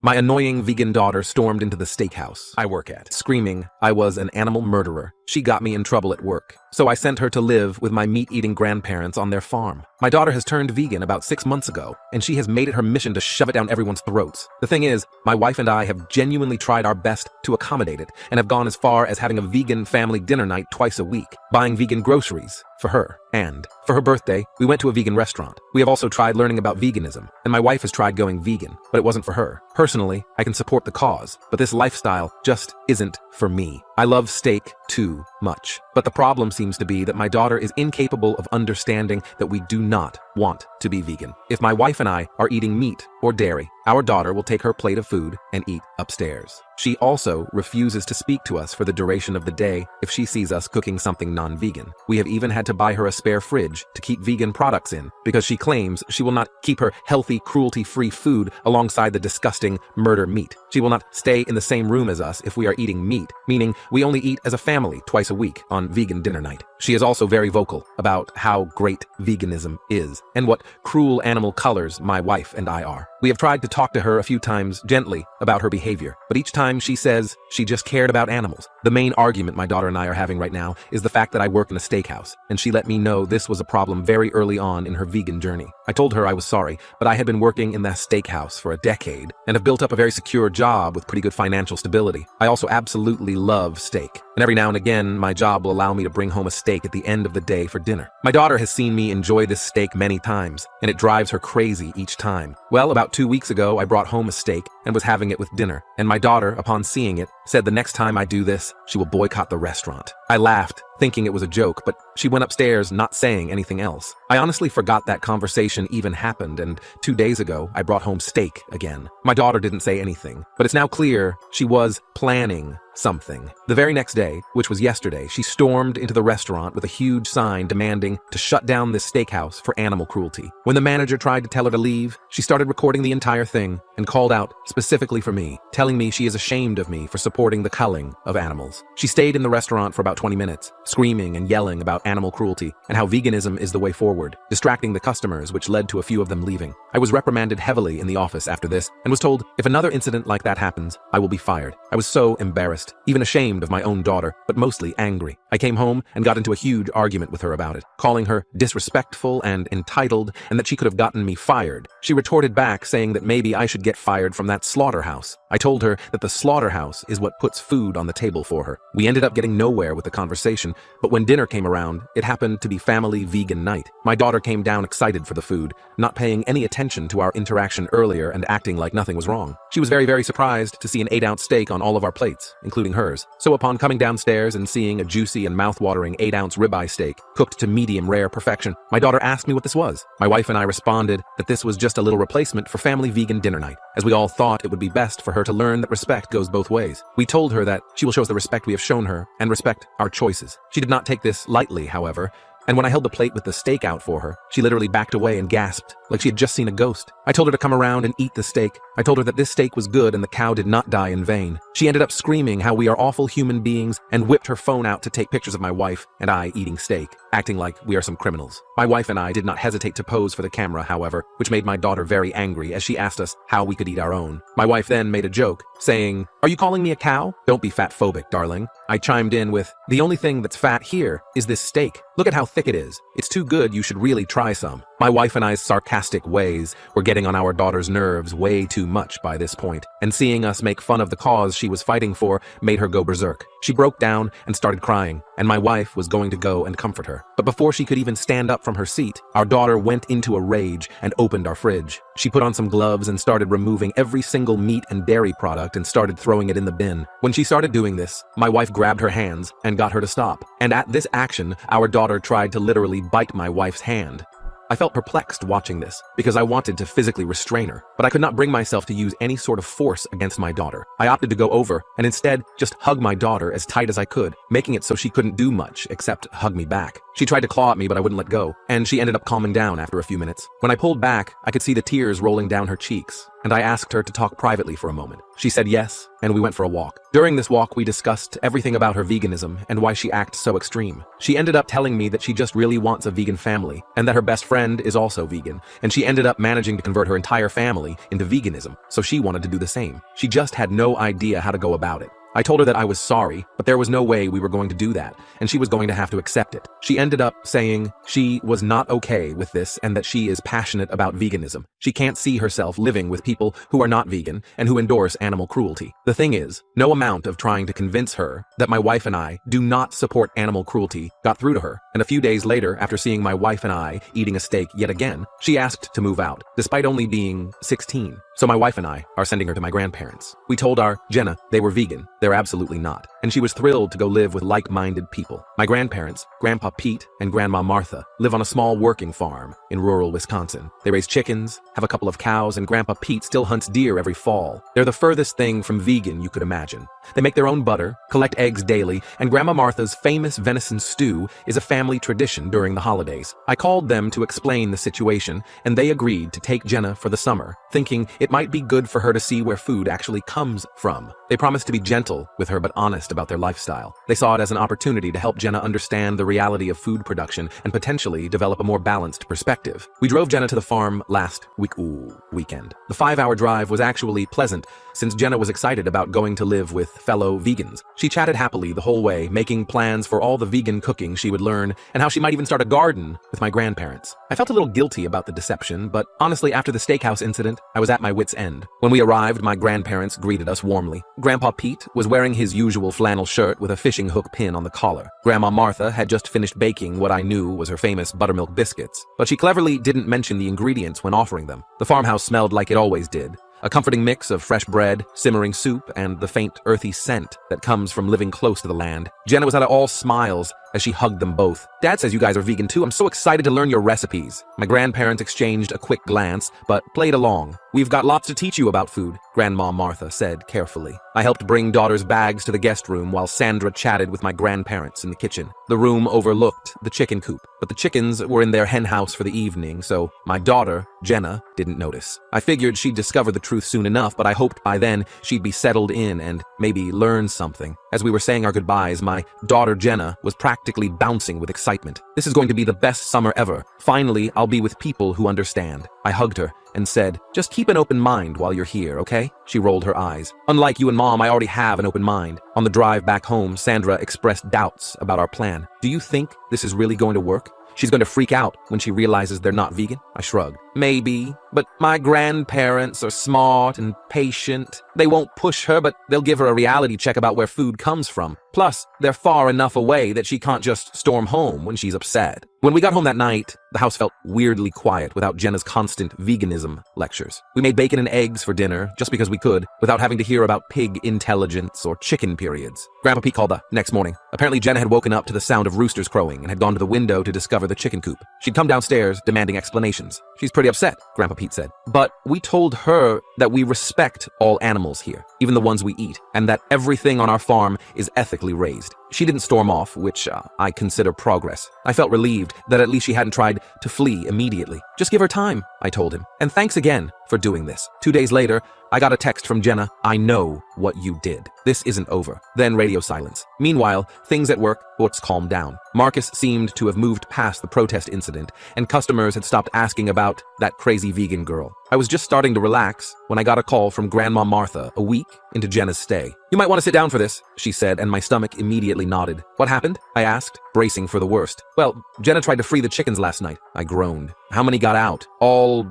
My annoying vegan daughter stormed into the steakhouse I work at, screaming I was an animal murderer. She got me in trouble at work, so I sent her to live with my meat-eating grandparents on their farm. My daughter has turned vegan about 6 months ago, and she has made it her mission to shove it down everyone's throats. The thing is, my wife and I have genuinely tried our best to accommodate it, and have gone as far as having a vegan family dinner night twice a week, buying vegan groceries for her. And for her birthday, we went to a vegan restaurant. We have also tried learning about veganism, and my wife has tried going vegan, but it wasn't for her. Personally, I can support the cause, but this lifestyle just isn't for me. I love steak too much. But the problem seems to be that my daughter is incapable of understanding that we do not want to be vegan. If my wife and I are eating meat or dairy, our daughter will take her plate of food and eat upstairs. She also refuses to speak to us for the duration of the day if she sees us cooking something non-vegan. We have even had to buy her a spare fridge to keep vegan products in, because she claims she will not keep her healthy, cruelty-free food alongside the disgusting murder meat. She will not stay in the same room as us if we are eating meat, meaning we only eat as a family twice a week on vegan dinner night. She is also very vocal about how great veganism is and what cruel animal colors my wife and I are. We have tried to talk to her a few times gently about her behavior, but each time she says she just cared about animals. The main argument my daughter and I are having right now is the fact that I work in a steakhouse, and she let me know this was a problem very early on in her vegan journey. I told her I was sorry, but I had been working in that steakhouse for a decade and have built up a very secure job with pretty good financial stability. I also absolutely love steak, and every now and again my job will allow me to bring home a steak at the end of the day for dinner. My daughter has seen me enjoy this steak many times, and it drives her crazy each time. Well, about 2 weeks ago, I brought home a steak and was having it with dinner, and my daughter, upon seeing it, said the next time I do this, she will boycott the restaurant. I laughed, thinking it was a joke, but she went upstairs not saying anything else. I honestly forgot that conversation even happened, and 2 days ago, I brought home steak again. My daughter didn't say anything, but it's now clear she was planning something. The very next day, which was yesterday, she stormed into the restaurant with a huge sign demanding to shut down this steakhouse for animal cruelty. When the manager tried to tell her to leave, she started recording the entire thing and called out specifically for me, telling me she is ashamed of me for supporting the culling of animals. She stayed in the restaurant for about 20 minutes, screaming and yelling about animal cruelty and how veganism is the way forward, distracting the customers, which led to a few of them leaving. I was reprimanded heavily in the office after this and was told if another incident like that happens, I will be fired. I was so embarrassed, even ashamed of my own daughter, but mostly angry. I came home and got into a huge argument with her about it, calling her disrespectful and entitled and that she could have gotten me fired. She retorted back saying that maybe I should get fired from that slaughterhouse. I told her that the slaughterhouse is what puts food on the table for her. We ended up getting nowhere with the conversation, but when dinner came around, it happened to be family vegan night. My daughter came down excited for the food, not paying any attention to our interaction earlier and acting like nothing was wrong. She was very surprised to see an 8-ounce steak on all of our plates, including hers. So upon coming downstairs and seeing a juicy and mouth-watering 8-ounce ribeye steak cooked to medium rare perfection, my daughter asked me what this was. My wife and I responded that this was just a little replacement for family vegan dinner night, as we all thought it would be best for her to learn that respect goes both ways. We told her that she will show us the respect we have shown her and respect our choices. She did not take this lightly, however, and when I held the plate with the steak out for her, she literally backed away and gasped, like she had just seen a ghost. I told her to come around and eat the steak. I told her that this steak was good and the cow did not die in vain. She ended up screaming how we are awful human beings and whipped her phone out to take pictures of my wife and I eating steak, acting like we are some criminals. My wife and I did not hesitate to pose for the camera, however, which made my daughter very angry as she asked us how we could eat our own. My wife then made a joke, saying, "Are you calling me a cow? Don't be fat-phobic, darling." I chimed in with, "The only thing that's fat here is this steak. Look at how thick it is. It's too good, you should really try some." My wife and I's sarcastic ways were getting on our daughter's nerves way too much by this point, and seeing us make fun of the cause she was fighting for made her go berserk. She broke down and started crying, and my wife was going to go and comfort her. But before she could even stand up from her seat, our daughter went into a rage and opened our fridge. She put on some gloves and started removing every single meat and dairy product and started throwing it in the bin. When she started doing this, my wife grabbed her hands and got her to stop. And at this action, our daughter tried to literally bite my wife's hand. I felt perplexed watching this because I wanted to physically restrain her, but I could not bring myself to use any sort of force against my daughter. I opted to go over and instead just hug my daughter as tight as I could, making it so she couldn't do much except hug me back. She tried to claw at me, but I wouldn't let go, and she ended up calming down after a few minutes. When I pulled back, I could see the tears rolling down her cheeks. and I asked her to talk privately for a moment. She said yes, and we went for a walk. During this walk, we discussed everything about her veganism and why she acts so extreme. She ended up telling me that she just really wants a vegan family, and that her best friend is also vegan, and she ended up managing to convert her entire family into veganism, so she wanted to do the same. She just had no idea how to go about it. I told her that I was sorry, but there was no way we were going to do that, and she was going to have to accept it. She ended up saying she was not okay with this and that she is passionate about veganism. She can't see herself living with people who are not vegan and who endorse animal cruelty. The thing is, no amount of trying to convince her that my wife and I do not support animal cruelty got through to her, and a few days later, after seeing my wife and I eating a steak yet again, she asked to move out, despite only being 16. So my wife and I are sending her to my grandparents. We told our Jenna they were vegan. They're absolutely not. And she was thrilled to go live with like-minded people. My grandparents, Grandpa Pete and Grandma Martha, live on a small working farm in rural Wisconsin. They raise chickens, have a couple of cows, and Grandpa Pete still hunts deer every fall. They're the furthest thing from vegan you could imagine. They make their own butter, collect eggs daily, and Grandma Martha's famous venison stew is a family tradition during the holidays. I called them to explain the situation, and they agreed to take Jenna for the summer, thinking it might be good for her to see where food actually comes from. They promised to be gentle with her but honest about their lifestyle. They saw it as an opportunity to help Jenna understand the reality of food production and potentially develop a more balanced perspective. We drove Jenna to the farm last weekend. The 5-hour drive was actually pleasant since Jenna was excited about going to live with fellow vegans. She chatted happily the whole way, making plans for all the vegan cooking she would learn and how she might even start a garden with my grandparents. I felt a little guilty about the deception, but honestly, after the Steakhouse incident, I was at my wit's end. When we arrived, my grandparents greeted us warmly. Grandpa Pete was wearing his usual flannel shirt with a fishing hook pin on the collar. Grandma Martha had just finished baking what I knew was her famous buttermilk biscuits, but she cleverly didn't mention the ingredients when offering them. The farmhouse smelled like it always did. A comforting mix of fresh bread, simmering soup, and the faint, earthy scent that comes from living close to the land. Jenna was at all smiles as she hugged them both. Dad says you guys are vegan too. I'm so excited to learn your recipes. My grandparents exchanged a quick glance, but played along. We've got lots to teach you about food, Grandma Martha said carefully. I helped bring daughter's bags to the guest room while Sandra chatted with my grandparents in the kitchen. The room overlooked the chicken coop, but the chickens were in their hen house for the evening, so my daughter, Jenna, didn't notice. I figured she'd discover the truth soon enough, but I hoped by then she'd be settled in and maybe learn something. As we were saying our goodbyes, my daughter Jenna was practically bouncing with excitement. This is going to be the best summer ever. Finally, I'll be with people who understand. I hugged her and said, just keep an open mind while you're here, okay? She rolled her eyes. Unlike you and Mom, I already have an open mind. On the drive back home, Sandra expressed doubts about our plan. Do you think this is really going to work? She's going to freak out when she realizes they're not vegan? I shrugged. Maybe, but my grandparents are smart and patient. They won't push her, but they'll give her a reality check about where food comes from. Plus, they're far enough away that she can't just storm home when she's upset. When we got home that night, the house felt weirdly quiet without Jenna's constant veganism lectures. We made bacon and eggs for dinner just because we could, without having to hear about pig intelligence or chicken periods. Grandpa Pete called the next morning. Apparently Jenna had woken up to the sound of roosters crowing and had gone to the window to discover the chicken coop. She'd come downstairs demanding explanations. She's pretty upset, Grandpa Pete said. But we told her that we respect all animals here, even the ones we eat, and that everything on our farm is ethically raised. She didn't storm off, which I consider progress. I felt relieved that at least she hadn't tried to flee immediately. Just give her time, I told him. And thanks again for doing this. 2 days later, I got a text from Jenna. I know what you did. This isn't over. Then radio silence. Meanwhile, things at work calmed down. Marcus seemed to have moved past the protest incident, and customers had stopped asking about that crazy vegan girl. I was just starting to relax when I got a call from Grandma Martha a week into Jenna's stay. You might want to sit down for this, she said, and my stomach immediately nodded. What happened? I asked, bracing for the worst. Well, Jenna tried to free the chickens last night. I groaned. How many got out? All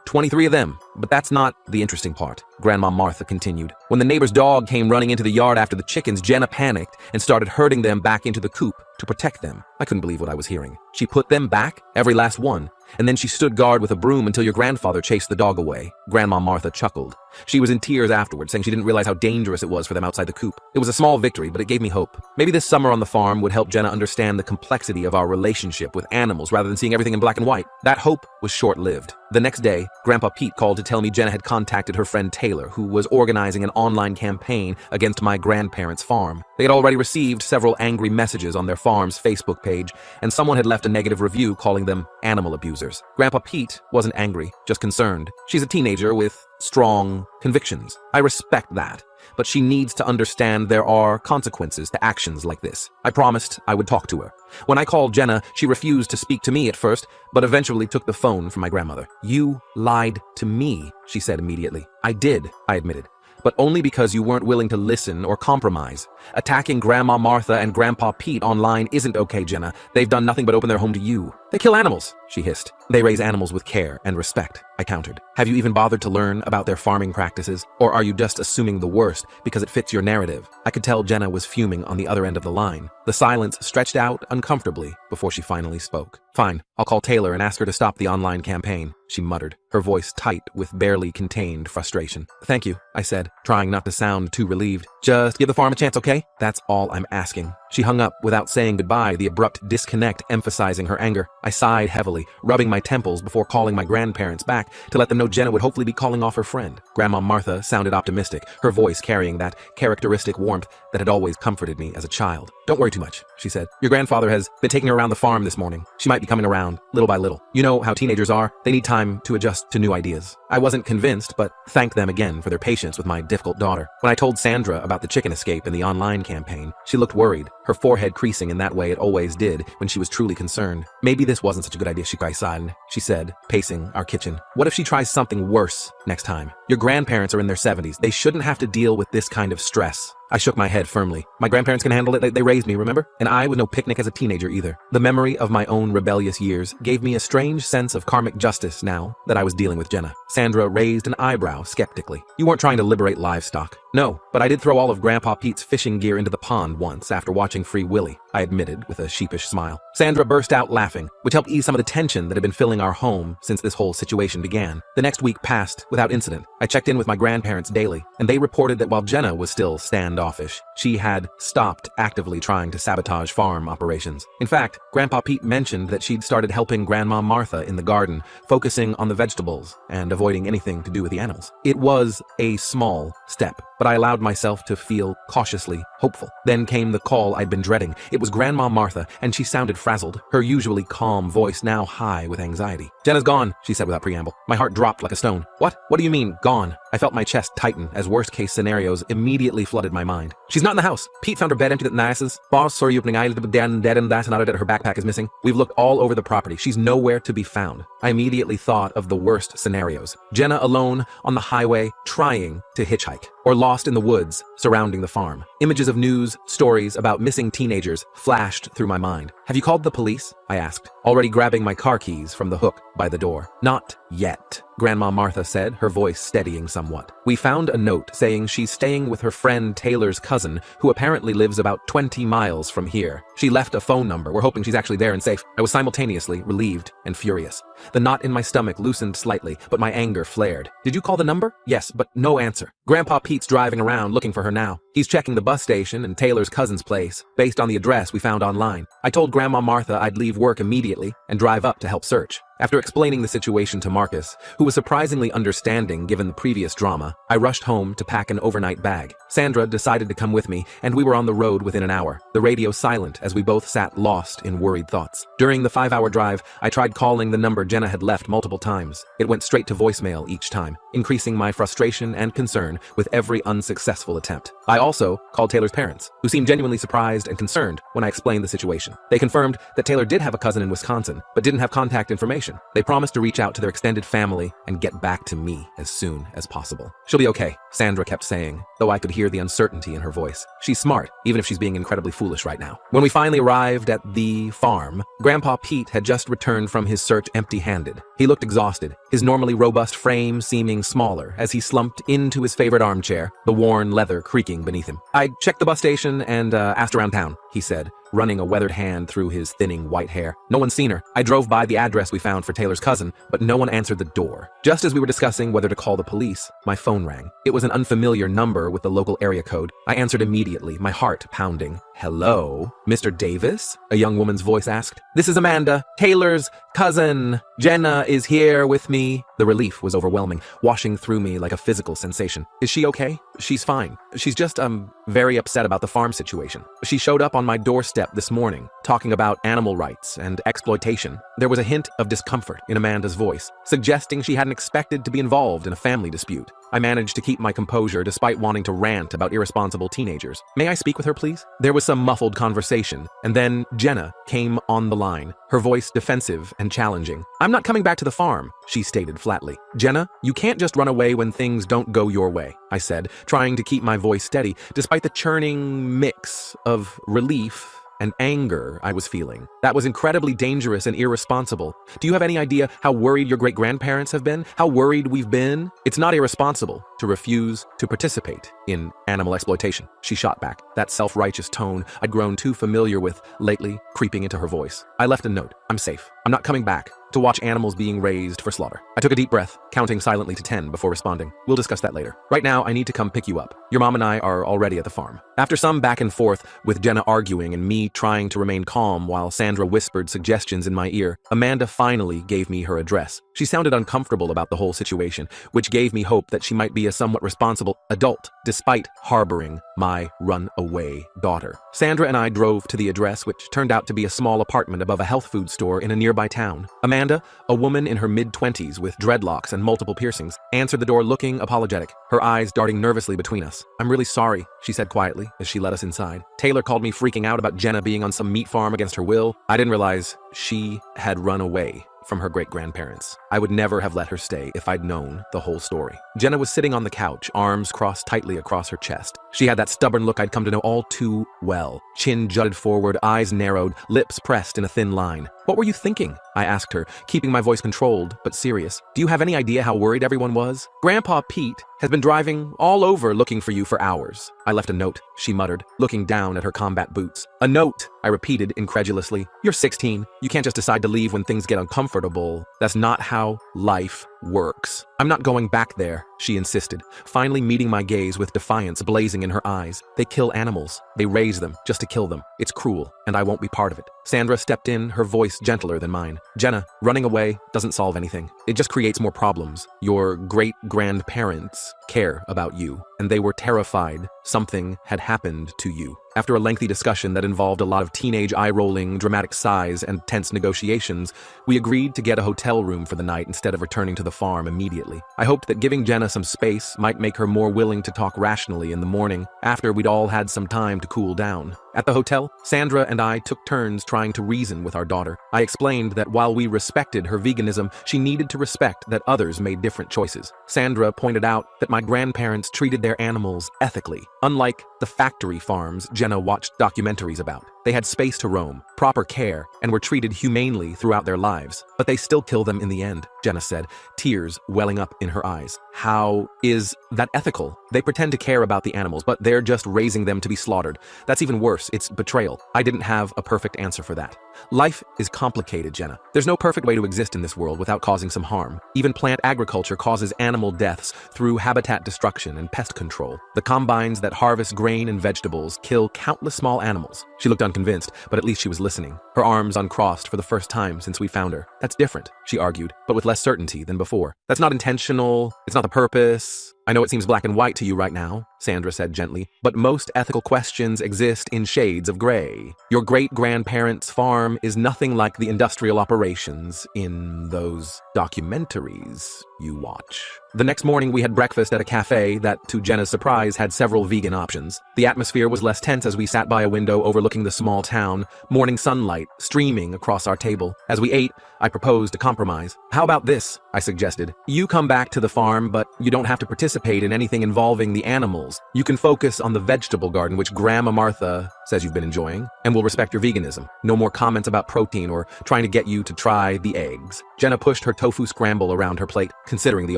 23 of them. But that's not the interesting part, Grandma Martha continued. When the neighbor's dog came running into the yard after the chickens, Jenna panicked and started herding them back into the coop to protect them. I couldn't believe what I was hearing. She put them back, every last one, and then she stood guard with a broom until your grandfather chased the dog away. Grandma Martha chuckled. She was in tears afterwards, saying she didn't realize how dangerous it was for them outside the coop. It was a small victory, but it gave me hope. Maybe this summer on the farm would help Jenna understand the complexity of our relationship with animals rather than seeing everything in black and white. That hope was short-lived. The next day, Grandpa Pete called to tell me Jenna had contacted her friend Taylor, who was organizing an online campaign against my grandparents' farm. They had already received several angry messages on their farm's Facebook page, and someone had left a negative review calling them animal abusers. Grandpa Pete wasn't angry, just concerned. She's a teenager with strong convictions. I respect that. But she needs to understand there are consequences to actions like this. I promised I would talk to her. When I called Jenna, she refused to speak to me at first, but eventually took the phone from my grandmother. "You lied to me," she said immediately. "I did," I admitted. "But only because you weren't willing to listen or compromise. Attacking Grandma Martha and Grandpa Pete online isn't okay, Jenna. They've done nothing but open their home to you." "They kill animals," she hissed. "They raise animals with care and respect," I countered. "Have you even bothered to learn about their farming practices? Or are you just assuming the worst because it fits your narrative?" I could tell Jenna was fuming on the other end of the line. The silence stretched out uncomfortably before she finally spoke. "Fine, I'll call Taylor and ask her to stop the online campaign," she muttered, her voice tight with barely contained frustration. "Thank you," I said, trying not to sound too relieved. "Just give the farm a chance, okay? That's all I'm asking." She hung up without saying goodbye, the abrupt disconnect emphasizing her anger. I sighed heavily, rubbing my temples before calling my grandparents back to let them know Jenna would hopefully be calling off her friend. Grandma Martha sounded optimistic, her voice carrying that characteristic warmth that had always comforted me as a child. "Don't worry too much," she said. "Your grandfather has been taking her around the farm this morning. She might be coming around, little by little. You know how teenagers are. They need time to adjust to new ideas." I wasn't convinced, but thanked them again for their patience with my difficult daughter. When I told Sandra about the chicken escape in the online campaign, she looked worried, her forehead creasing in that way it always did when she was truly concerned. "Maybe this wasn't such a good idea, she said, pacing our kitchen. "What if she tries something worse next time? Your grandparents are in their 70s. They shouldn't have to deal with this kind of stress." I shook my head firmly. "My grandparents can handle it. They raised me, remember? And I was no picnic as a teenager either." The memory of my own rebellious years gave me a strange sense of karmic justice now that I was dealing with Jenna. Sandra raised an eyebrow skeptically. "You weren't trying to liberate livestock." "No, but I did throw all of Grandpa Pete's fishing gear into the pond once after watching Free Willy," I admitted with a sheepish smile. Sandra burst out laughing, which helped ease some of the tension that had been filling our home since this whole situation began. The next week passed without incident. I checked in with my grandparents daily, and they reported that while Jenna was still standoffish, she had stopped actively trying to sabotage farm operations. In fact, Grandpa Pete mentioned that she'd started helping Grandma Martha in the garden, focusing on the vegetables and avoiding anything to do with the animals. It was a small step, but I allowed myself to feel cautiously hopeful. Then came the call I'd been dreading. It was Grandma Martha, and she sounded frazzled, her usually calm voice now high with anxiety. "Jenna's gone," she said without preamble. My heart dropped like a stone. "What? What do you mean, gone?" I felt my chest tighten as worst-case scenarios immediately flooded my mind. "She's not in the house. Pete found her bed empty at Nice's. Boss saw you opening eyes dead and that's not that her backpack is missing. We've looked all over the property. She's nowhere to be found." I immediately thought of the worst scenarios. Jenna alone on the highway trying to hitchhike, or lost in the woods surrounding the farm. Images of news stories about missing teenagers flashed through my mind. "Have you called the police?" I asked, already grabbing my car keys from the hook by the door. "Not yet," Grandma Martha said, her voice steadying somewhat. "We found a note saying she's staying with her friend Taylor's cousin, who apparently lives about 20 miles from here. She left a phone number. We're hoping she's actually there and safe." I was simultaneously relieved and furious. The knot in my stomach loosened slightly, but my anger flared. "Did you call the number?" "Yes, but no answer. Grandpa Pete's driving around looking for her now. He's checking the bus station and Taylor's cousin's place, based on the address we found online. I told Grandma Martha I'd leave work immediately and drive up to help search." After explaining the situation to Marcus, who was surprisingly understanding given the previous drama, I rushed home to pack an overnight bag. Sandra decided to come with me, and we were on the road within an hour, the radio silent as we both sat lost in worried thoughts. During the 5-hour drive, I tried calling the number Jenna had left multiple times. It went straight to voicemail each time, increasing my frustration and concern with every unsuccessful attempt. I also called Taylor's parents, who seemed genuinely surprised and concerned when I explained the situation. They confirmed that Taylor did have a cousin in Wisconsin, but didn't have contact information. They promised to reach out to their extended family and get back to me as soon as possible. "She'll be okay," Sandra kept saying, though I could hear the uncertainty in her voice. "She's smart, even if she's being incredibly foolish right now." When we finally arrived at the farm, Grandpa Pete had just returned from his search empty-handed. He looked exhausted, his normally robust frame seeming smaller as he slumped into his favorite armchair, the worn leather creaking beneath him. "I checked the bus station and asked around town," he said, running a weathered hand through his thinning white hair. "No one's seen her. I drove by the address we found for Taylor's cousin, but no one answered the door." Just as we were discussing whether to call the police, my phone rang. It was an unfamiliar number with the local area code. I answered immediately, my heart pounding. Hello, Mr. Davis? A young woman's voice asked. This is Amanda, Taylor's cousin. Jenna is here with me. The relief was overwhelming, washing through me like a physical sensation. Is she okay? She's fine. She's just, very upset about the farm situation. She showed up on my doorstep this morning, talking about animal rights and exploitation. There was a hint of discomfort in Amanda's voice, suggesting she hadn't expected to be involved in a family dispute. I managed to keep my composure despite wanting to rant about irresponsible teenagers. May I speak with her, please? There was some muffled conversation, and then Jenna came on the line, her voice defensive and challenging. I'm not coming back to the farm, she stated flatly. Jenna, you can't just run away when things don't go your way, I said, trying to keep my voice steady, despite the churning mix of relief and anger I was feeling. That was incredibly dangerous and irresponsible. Do you have any idea how worried your great-grandparents have been? How worried we've been? It's not irresponsible to refuse to participate in animal exploitation, she shot back, that self-righteous tone I'd grown too familiar with lately creeping into her voice. I left a note. I'm safe. I'm not coming back to watch animals being raised for slaughter. I took a deep breath, counting silently to 10 before responding. We'll discuss that later. Right now, I need to come pick you up. Your mom and I are already at the farm. After some back and forth, with Jenna arguing and me trying to remain calm while Sandra whispered suggestions in my ear, Amanda finally gave me her address. She sounded uncomfortable about the whole situation, which gave me hope that she might be a somewhat responsible adult, despite harboring my runaway daughter. Sandra and I drove to the address, which turned out to be a small apartment above a health food store in a nearby town. Amanda, a woman in her mid-20s with dreadlocks and multiple piercings, answered the door looking apologetic, her eyes darting nervously between us. I'm really sorry, she said quietly as she let us inside. Taylor called me freaking out about Jenna being on some meat farm against her will. I didn't realize she had run away from her great-grandparents. I would never have let her stay if I'd known the whole story. Jenna was sitting on the couch, arms crossed tightly across her chest. She had that stubborn look I'd come to know all too well. Chin jutted forward, eyes narrowed, lips pressed in a thin line. What were you thinking? I asked her, keeping my voice controlled but serious. Do you have any idea how worried everyone was? Grandpa Pete has been driving all over looking for you for hours. I left a note, she muttered, looking down at her combat boots. A note, I repeated incredulously. You're 16. You can't just decide to leave when things get uncomfortable. That's not how life works. I'm not going back there, she insisted, finally meeting my gaze with defiance blazing in her eyes. They kill animals. They raise them just to kill them. It's cruel, and I won't be part of it. Sandra stepped in, her voice gentler than mine. Jenna, running away doesn't solve anything. It just creates more problems. Your great-grandparents care about you, and they were terrified something had happened to you. After a lengthy discussion that involved a lot of teenage eye-rolling, dramatic sighs, and tense negotiations, we agreed to get a hotel room for the night instead of returning to the farm immediately. I hoped that giving Jenna some space might make her more willing to talk rationally in the morning, after we'd all had some time to cool down. At the hotel, Sandra and I took turns trying to reason with our daughter. I explained that while we respected her veganism, she needed to respect that others made different choices. Sandra pointed out that my grandparents treated their animals ethically, unlike the factory farms Jenna watched documentaries about. They had space to roam, proper care, and were treated humanely throughout their lives. But they still kill them in the end, Jenna said, tears welling up in her eyes. How is that ethical? They pretend to care about the animals, but they're just raising them to be slaughtered. That's even worse. It's betrayal. I didn't have a perfect answer for that. Life is complicated, Jenna. There's no perfect way to exist in this world without causing some harm. Even plant agriculture causes animal deaths through habitat destruction and pest control. The combines that harvest grain and vegetables kill countless small animals. She looked unconvinced, but at least she was listening, her arms uncrossed for the first time since we found her. That's different, she argued, but with less certainty than before. That's not intentional. It's not the purpose. I know it seems black and white to you right now, Sandra said gently, but most ethical questions exist in shades of gray. Your great-grandparents' farm is nothing like the industrial operations in those documentaries you watch. The next morning, we had breakfast at a cafe that, to Jenna's surprise, had several vegan options. The atmosphere was less tense as we sat by a window overlooking the small town, morning sunlight streaming across our table. As we ate, I proposed a compromise. How about this? I suggested. You come back to the farm, but you don't have to participate in anything involving the animals. You can focus on the vegetable garden, which Grandma Martha says you've been enjoying, and will respect your veganism. No more comments about protein or trying to get you to try the eggs. Jenna pushed her tofu scramble around her plate, considering the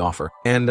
offer. And,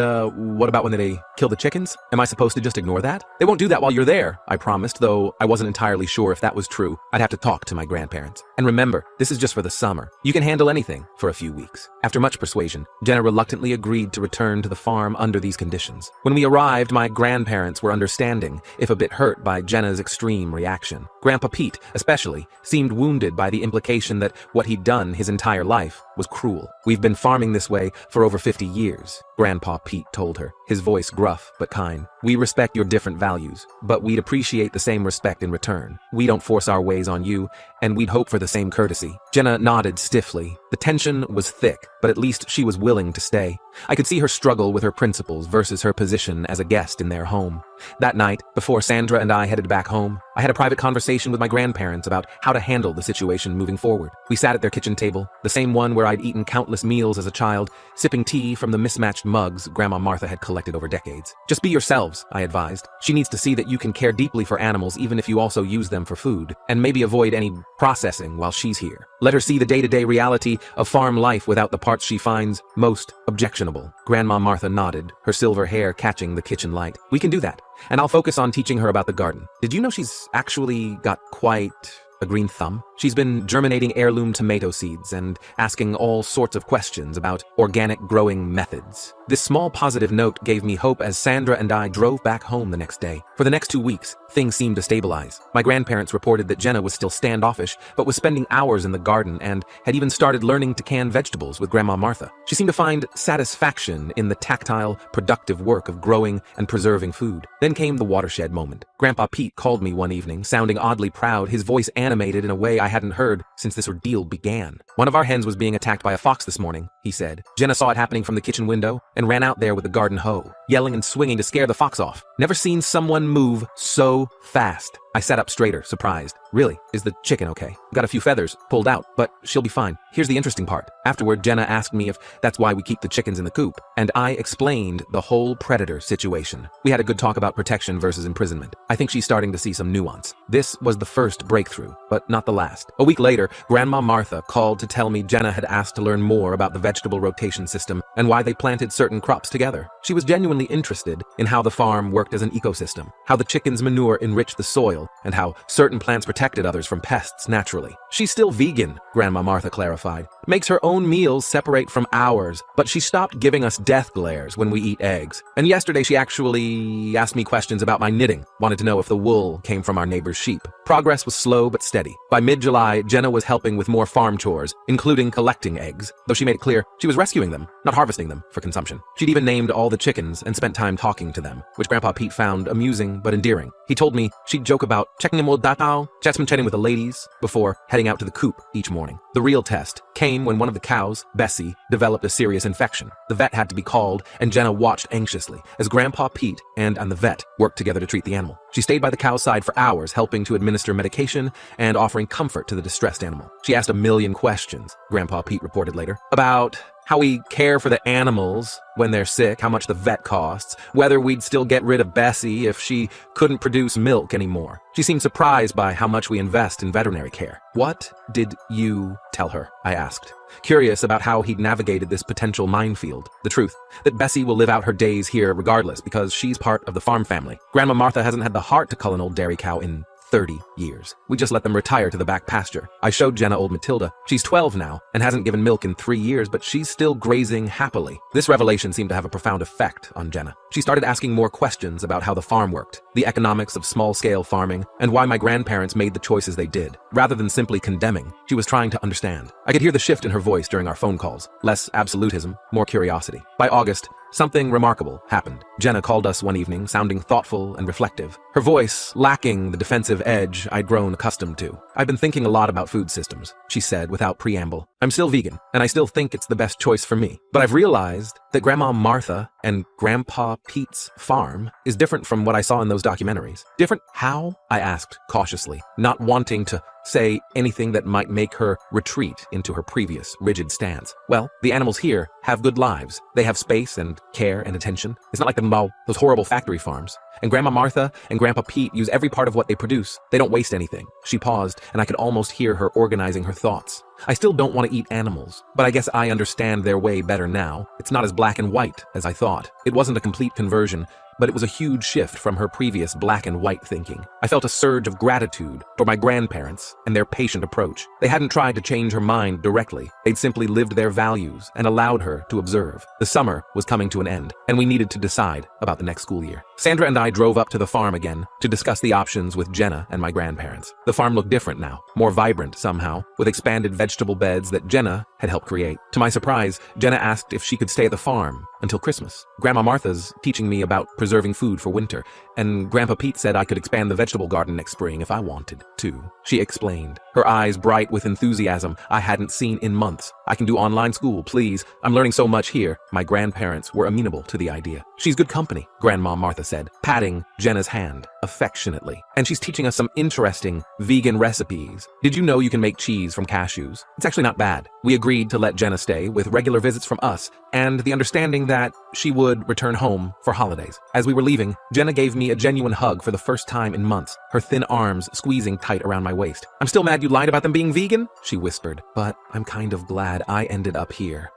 what about when they kill the chickens? Am I supposed to just ignore that? They won't do that while you're there, I promised, though I wasn't entirely sure if that was true. I'd have to talk to my grandparents. And remember, this is just for the summer. You can handle anything for a few weeks. After much persuasion, Jenna reluctantly agreed to return to the farm under these conditions. When we arrived, my grandparents were understanding, if a bit hurt by Jenna's extreme reaction. affection. Grandpa Pete, especially, seemed wounded by the implication that what he'd done his entire life was cruel. "We've been farming this way for over 50 years, Grandpa Pete told her, his voice gruff but kind. "We respect your different values, but we'd appreciate the same respect in return. We don't force our ways on you, and we'd hope for the same courtesy." Jenna nodded stiffly. The tension was thick, but at least she was willing to stay. I could see her struggle with her principles versus her position as a guest in their home. That night, before Sandra and I headed back home, I had a private conversation with my grandparents about how to handle the situation moving forward. We sat at their kitchen table, the same one where I'd eaten countless meals as a child, sipping tea from the mismatched mugs Grandma Martha had collected over decades. "Just be yourselves," I advised. "She needs to see that you can care deeply for animals even if you also use them for food, and maybe avoid any processing while she's here. Let her see the day-to-day reality of farm life without the parts she finds most objectionable." Grandma Martha nodded, her silver hair catching the kitchen light. "We can do that, and I'll focus on teaching her about the garden. Did you know she's actually got quite a green thumb? She's been germinating heirloom tomato seeds and asking all sorts of questions about organic growing methods." This small positive note gave me hope as Sandra and I drove back home the next day. For the next 2 weeks, things seemed to stabilize. My grandparents reported that Jenna was still standoffish, but was spending hours in the garden and had even started learning to can vegetables with Grandma Martha. She seemed to find satisfaction in the tactile, productive work of growing and preserving food. Then came the watershed moment. Grandpa Pete called me one evening, sounding oddly proud, his voice animated in a way I hadn't heard since this ordeal began. "One of our hens was being attacked by a fox this morning," he said. "Jenna saw it happening from the kitchen window and ran out there with the garden hoe, yelling and swinging to scare the fox off. Never seen someone move so fast." I sat up straighter, surprised. "Really? Is the chicken okay? Got a few feathers pulled out, but she'll be fine. Here's the interesting part." Afterward, Jenna asked me if that's why we keep the chickens in the coop, and I explained the whole predator situation. We had a good talk about protection versus imprisonment. I think she's starting to see some nuance. This was the first breakthrough, but not the last. A week later, Grandma Martha called to tell me Jenna had asked to learn more about the vegetable rotation system and why they planted certain crops together. She was genuinely interested in how the farm worked as an ecosystem, how the chickens' manure enriched the soil, and how certain plants protected others from pests naturally. "She's still vegan," Grandma Martha clarified. "Makes her own meals separate from ours, but she stopped giving us death glares when we eat eggs. And yesterday she actually asked me questions about my knitting, wanted to know if the wool came from our neighbor's sheep." Progress was slow but steady. By mid-July, Jenna was helping with more farm chores, including collecting eggs, though she made it clear she was rescuing them, not harvesting them for consumption. She'd even named all the chickens and spent time talking to them, which Grandpa Pete found amusing but endearing. He told me she'd joke about checking them all datao, chatting with the ladies, before heading out to the coop each morning. The real test came when one of the cows, Bessie, developed a serious infection. The vet had to be called, and Jenna watched anxiously as Grandpa Pete and the vet worked together to treat the animal. She stayed by the cow's side for hours, helping to administer medication and offering comfort to the distressed animal. She asked a million questions, Grandpa Pete reported later, about how we care for the animals when they're sick, how much the vet costs, whether we'd still get rid of Bessie if she couldn't produce milk anymore. She seemed surprised by how much we invest in veterinary care. "What did you tell her?" I asked, curious about how he'd navigated this potential minefield. "The truth, that Bessie will live out her days here regardless because she's part of the farm family. Grandma Martha hasn't had the heart to cull an old dairy cow in 30 years. We just let them retire to the back pasture." I showed Jenna old Matilda. She's 12 now and hasn't given milk in 3 years, but she's still grazing happily. This revelation seemed to have a profound effect on Jenna. She started asking more questions about how the farm worked, the economics of small-scale farming, and why my grandparents made the choices they did. Rather than simply condemning, she was trying to understand. I could hear the shift in her voice during our phone calls. Less absolutism, more curiosity. By August, something remarkable happened. Jenna called us one evening, sounding thoughtful and reflective, her voice lacking the defensive edge I'd grown accustomed to. "I've been thinking a lot about food systems," she said without preamble. "I'm still vegan, and I still think it's the best choice for me. But I've realized that Grandma Martha and Grandpa Pete's farm is different from what I saw in those documentaries." "Different how?" I asked cautiously, not wanting to say anything that might make her retreat into her previous rigid stance. "Well, the animals here have good lives. They have space and care and attention. It's not like those horrible factory farms. And Grandma Martha and Grandpa Pete use every part of what they produce. They don't waste anything." She paused, and I could almost hear her organizing her thoughts. "I still don't want to eat animals, but I guess I understand their way better now. It's not as black and white as I thought. It wasn't a complete conversion, but it was a huge shift from her previous black and white thinking. I felt a surge of gratitude for my grandparents and their patient approach. They hadn't tried to change her mind directly. They'd simply lived their values and allowed her to observe. The summer was coming to an end, and we needed to decide about the next school year. Sandra and I drove up to the farm again to discuss the options with Jenna and my grandparents. The farm looked different now, more vibrant somehow, with expanded vegetable beds that Jenna had helped create. To my surprise, Jenna asked if she could stay at the farm until Christmas. Grandma Martha's teaching me about preserving food for winter, and Grandpa Pete said I could expand the vegetable garden next spring if I wanted to. She explained, her eyes bright with enthusiasm I hadn't seen in months. I can do online school, please. I'm learning so much here. My grandparents were amenable to the idea. She's good company, Grandma Martha said, patting Jenna's hand affectionately. And she's teaching us some interesting vegan recipes. Did you know you can make cheese from cashews? It's actually not bad. We agreed to let Jenna stay with regular visits from us and the understanding that she would return home for holidays. As we were leaving, Jenna gave me a genuine hug for the first time in months, her thin arms squeezing tight around my waist. I'm still mad you lied about them being vegan, she whispered, but I'm kind of glad I ended up here.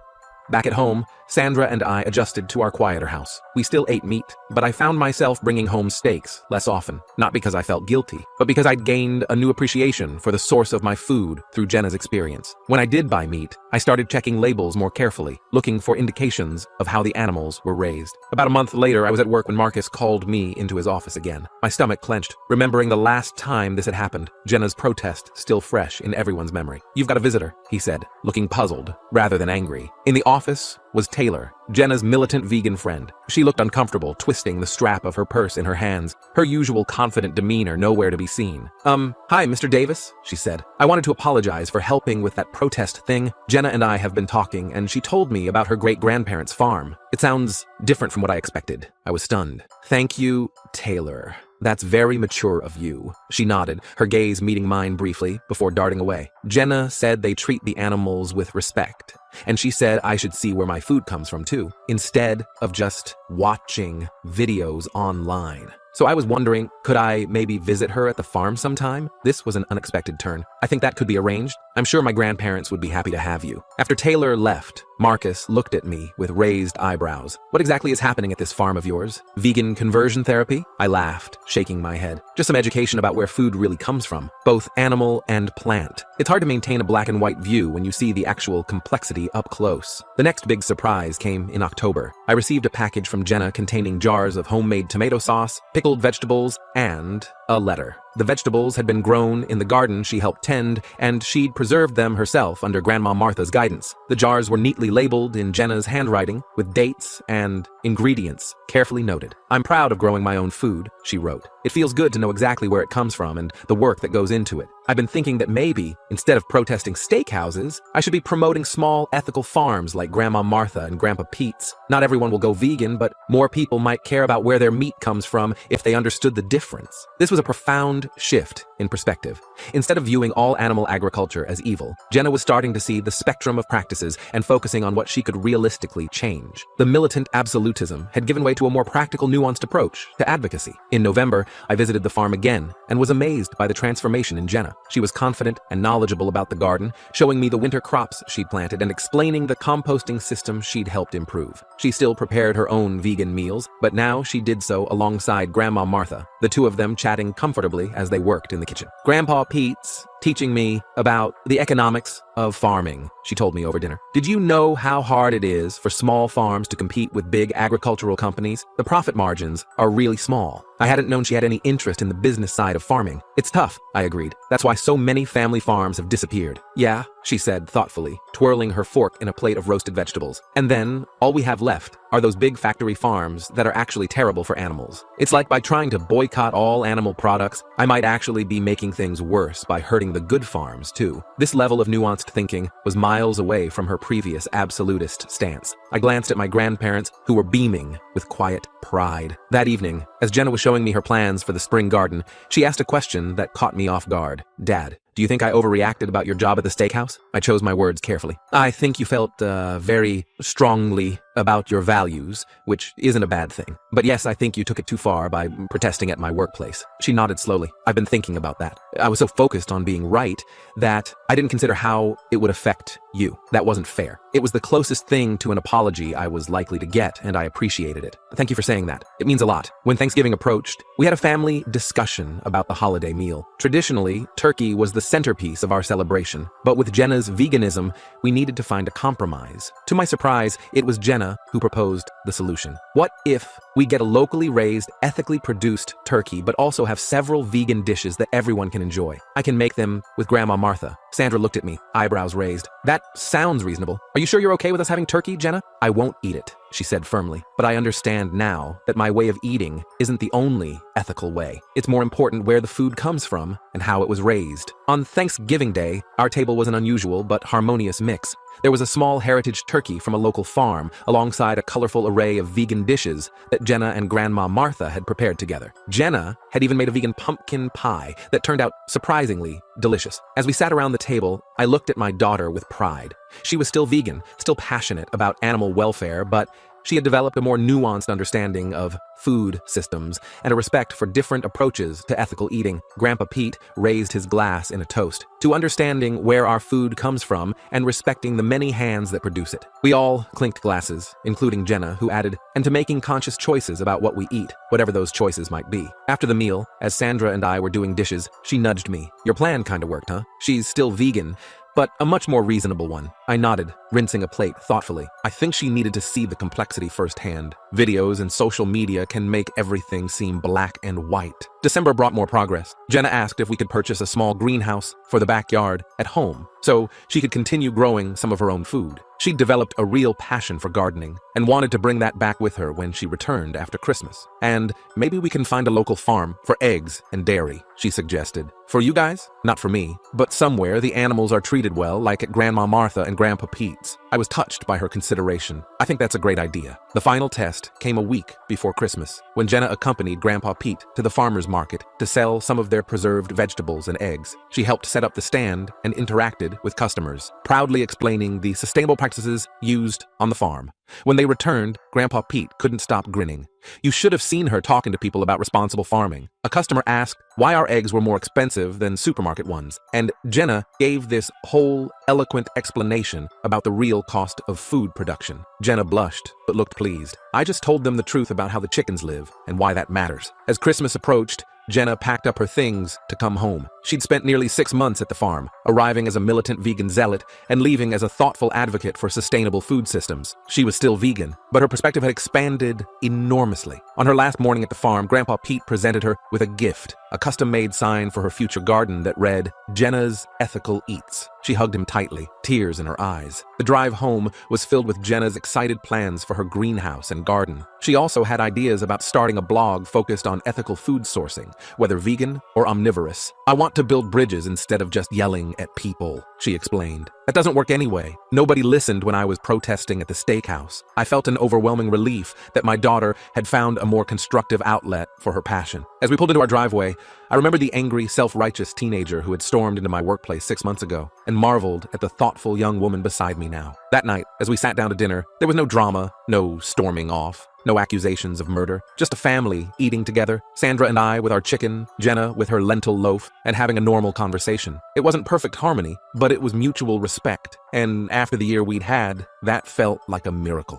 Back at home, Sandra and I adjusted to our quieter house. We still ate meat, but I found myself bringing home steaks less often, not because I felt guilty, but because I'd gained a new appreciation for the source of my food through Jenna's experience. When I did buy meat, I started checking labels more carefully, looking for indications of how the animals were raised. About a month later, I was at work when Marcus called me into his office again. My stomach clenched, remembering the last time this had happened, Jenna's protest still fresh in everyone's memory. "You've got a visitor," he said, looking puzzled rather than angry. In the office was Taylor, Jenna's militant vegan friend. She looked uncomfortable, twisting the strap of her purse in her hands, her usual confident demeanor nowhere to be seen. Hi, Mr. Davis," she said. "I wanted to apologize for helping with that protest thing. Jenna and I have been talking, and she told me about her great-grandparents' farm. It sounds different from what I expected." I was stunned. "Thank you, Taylor. That's very mature of you." She nodded, her gaze meeting mine briefly before darting away. "Jenna said they treat the animals with respect, and she said I should see where my food comes from too, instead of just watching videos online. So I was wondering, could I maybe visit her at the farm sometime?" This was an unexpected turn. "I think that could be arranged. I'm sure my grandparents would be happy to have you." After Taylor left, Marcus looked at me with raised eyebrows. "What exactly is happening at this farm of yours? Vegan conversion therapy?" I laughed, shaking my head. "Just some education about where food really comes from, both animal and plant. It's hard to maintain a black and white view when you see the actual complexity up close." The next big surprise came in October. I received a package from Jenna containing jars of homemade tomato sauce, pickled vegetables, and a letter. The vegetables had been grown in the garden she helped tend, and she'd preserved them herself under Grandma Martha's guidance. The jars were neatly labeled in Jenna's handwriting, with dates and ingredients carefully noted. "I'm proud of growing my own food," she wrote. "It feels good to know exactly where it comes from and the work that goes into it. I've been thinking that maybe, instead of protesting steakhouses, I should be promoting small ethical farms like Grandma Martha and Grandpa Pete's. Not everyone will go vegan, but more people might care about where their meat comes from if they understood the difference." This was a profound shift in perspective. Instead of viewing all animal agriculture as evil, Jenna was starting to see the spectrum of practices and focusing on what she could realistically change. The militant absolutism had given way to a more practical, nuanced approach to advocacy. In November, I visited the farm again and was amazed by the transformation in Jenna. She was confident and knowledgeable about the garden, showing me the winter crops she'd planted and explaining the composting system she'd helped improve. She still prepared her own vegan meals, but now she did so alongside Grandma Martha, the two of them chatting comfortably as they worked in the kitchen. "Grandpa Pete's teaching me about the economics of farming," she told me over dinner. "Did you know how hard it is for small farms to compete with big agricultural companies? The profit margins are really small." I hadn't known she had any interest in the business side of farming. "It's tough," I agreed. "That's why so many family farms have disappeared." "Yeah," she said thoughtfully, twirling her fork in a plate of roasted vegetables. "And then, all we have left are those big factory farms that are actually terrible for animals. It's like by trying to boycott all animal products, I might actually be making things worse by hurting the good farms, too." This level of nuanced thinking was miles away from her previous absolutist stance. I glanced at my grandparents, who were beaming with quiet pride. That evening, as Jenna was showing me her plans for the spring garden, she asked a question that caught me off guard. "Dad, Do you think I overreacted about your job at the steakhouse? I chose my words carefully. I think you felt very strongly about your values, which isn't a bad thing. But yes, I think you took it too far by protesting at my workplace. She nodded slowly. I've been thinking about that. I was so focused on being right that I didn't consider how it would affect you. That wasn't fair. It was the closest thing to an apology I was likely to get, and I appreciated it. Thank you for saying that. It means a lot. When Thanksgiving approached, we had a family discussion about the holiday meal. Traditionally, turkey was the centerpiece of our celebration, but with Jenna's veganism, we needed to find a compromise. To my surprise, it was Jenna who proposed the solution. What if we get a locally raised, ethically produced turkey, but also have several vegan dishes that everyone can enjoy? I can make them with Grandma Martha. Sandra looked at me, eyebrows raised. That sounds reasonable. Are you sure you're okay with us having turkey, Jenna? I won't eat it, she said firmly. But I understand now that my way of eating isn't the only ethical way. It's more important where the food comes from and how it was raised. On Thanksgiving Day, our table was an unusual but harmonious mix. There was a small heritage turkey from a local farm, alongside a colorful array of vegan dishes that Jenna and Grandma Martha had prepared together. Jenna had even made a vegan pumpkin pie that turned out surprisingly delicious. As we sat around the table, I looked at my daughter with pride. She was still vegan, still passionate about animal welfare, but she had developed a more nuanced understanding of food systems and a respect for different approaches to ethical eating. Grandpa Pete raised his glass in a toast to understanding where our food comes from and respecting the many hands that produce it. We all clinked glasses, including Jenna, who added, and to making conscious choices about what we eat, whatever those choices might be. After the meal, as Sandra and I were doing dishes, she nudged me. Your plan kinda worked, huh? She's still vegan, but a much more reasonable one. I nodded, rinsing a plate thoughtfully. I think she needed to see the complexity firsthand. Videos and social media can make everything seem black and white. December brought more progress. Jenna asked if we could purchase a small greenhouse for the backyard at home so she could continue growing some of her own food. She'd developed a real passion for gardening and wanted to bring that back with her when she returned after Christmas. And maybe we can find a local farm for eggs and dairy, she suggested. For you guys? Not for me, but somewhere the animals are treated well, like at Grandma Martha and Grandpa Pete's. I was touched by her consideration. I think that's a great idea. The final test came a week before Christmas, when Jenna accompanied Grandpa Pete to the farmer's market to sell some of their preserved vegetables and eggs. She helped set up the stand and interacted with customers, proudly explaining the sustainable practices used on the farm. When they returned, Grandpa Pete couldn't stop grinning. You should have seen her talking to people about responsible farming. A customer asked why our eggs were more expensive than supermarket ones, and Jenna gave this whole eloquent explanation about the real cost of food production. Jenna blushed, but looked pleased. I just told them the truth about how the chickens live and why that matters. As Christmas approached, Jenna packed up her things to come home. She'd spent nearly 6 months at the farm, arriving as a militant vegan zealot and leaving as a thoughtful advocate for sustainable food systems. She was still vegan, but her perspective had expanded enormously. On her last morning at the farm, Grandpa Pete presented her with a gift, a custom-made sign for her future garden that read, "Jenna's Ethical Eats." She hugged him tightly, tears in her eyes. The drive home was filled with Jenna's excited plans for her greenhouse and garden. She also had ideas about starting a blog focused on ethical food sourcing, whether vegan or omnivorous. "I want to build bridges instead of just yelling at people," she explained. "That doesn't work anyway. Nobody listened when I was protesting at the steakhouse." I felt an overwhelming relief that my daughter had found a more constructive outlet for her passion. As we pulled into our driveway, I remembered the angry, self-righteous teenager who had stormed into my workplace 6 months ago and marveled at the thoughtful young woman beside me now. That night, as we sat down to dinner, there was no drama, no storming off, no accusations of murder, just a family eating together, Sandra and I with our chicken, Jenna with her lentil loaf, and having a normal conversation. It wasn't perfect harmony, but it was mutual respect, and after the year we'd had, that felt like a miracle.